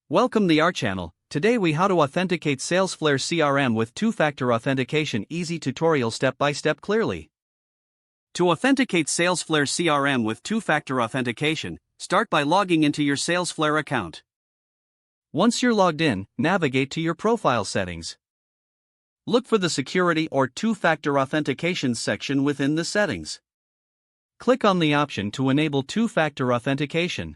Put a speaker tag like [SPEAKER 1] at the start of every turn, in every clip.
[SPEAKER 1] Welcome to our channel. Today we how to authenticate Salesflare CRM with two-factor authentication. Easy tutorial step-by-step clearly. To authenticate Salesflare CRM with two-factor authentication, start by logging into your Salesflare account. Once you're logged in, navigate to your profile settings. Look for the security or two-factor authentication section within the settings. Click on the option to enable two-factor authentication.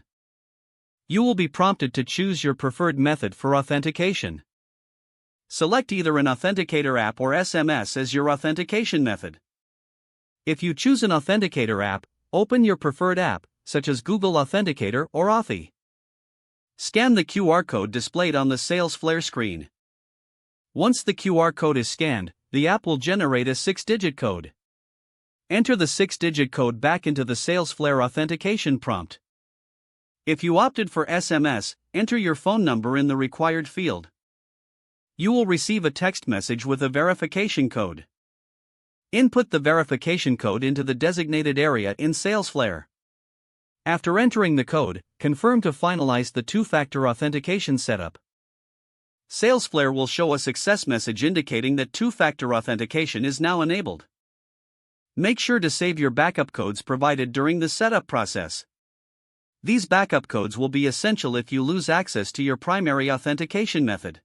[SPEAKER 1] You will be prompted to choose your preferred method for authentication. Select either an authenticator app or SMS as your authentication method. If you choose an authenticator app, open your preferred app, such as Google Authenticator or Authy. Scan the QR code displayed on the Salesflare screen. Once the QR code is scanned, the app will generate a 6-digit code. Enter the 6-digit code back into the Salesflare authentication prompt. If you opted for SMS, enter your phone number in the required field. You will receive a text message with a verification code. Input the verification code into the designated area in Salesflare. After entering the code, confirm to finalize the two-factor authentication setup. Salesflare will show a success message indicating that two-factor authentication is now enabled. Make sure to save your backup codes provided during the setup process. These backup codes will be essential if you lose access to your primary authentication method.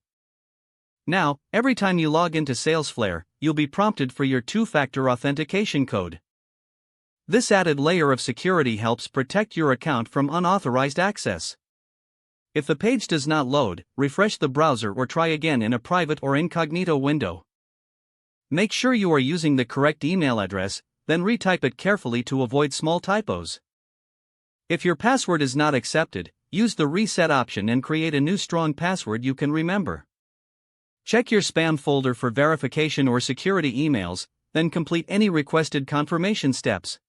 [SPEAKER 1] Now, every time you log into Salesflare, you'll be prompted for your two-factor authentication code. This added layer of security helps protect your account from unauthorized access. If the page does not load, refresh the browser or try again in a private or incognito window. Make sure you are using the correct email address, then retype it carefully to avoid small typos. If your password is not accepted, use the reset option and create a new strong password you can remember. Check your spam folder for verification or security emails, then complete any requested confirmation steps.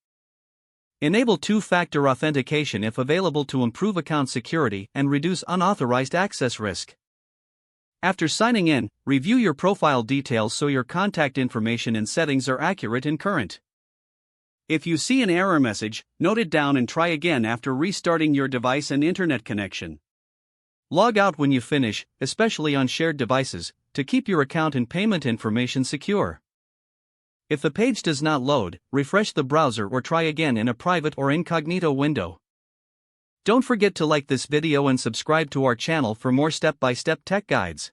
[SPEAKER 1] Enable two-factor authentication if available to improve account security and reduce unauthorized access risk. After signing in, review your profile details so your contact information and settings are accurate and current. If you see an error message, note it down and try again after restarting your device and internet connection. Log out when you finish, especially on shared devices, to keep your account and payment information secure. If the page does not load, refresh the browser or try again in a private or incognito window. Don't forget to like this video and subscribe to our channel for more step-by-step tech guides.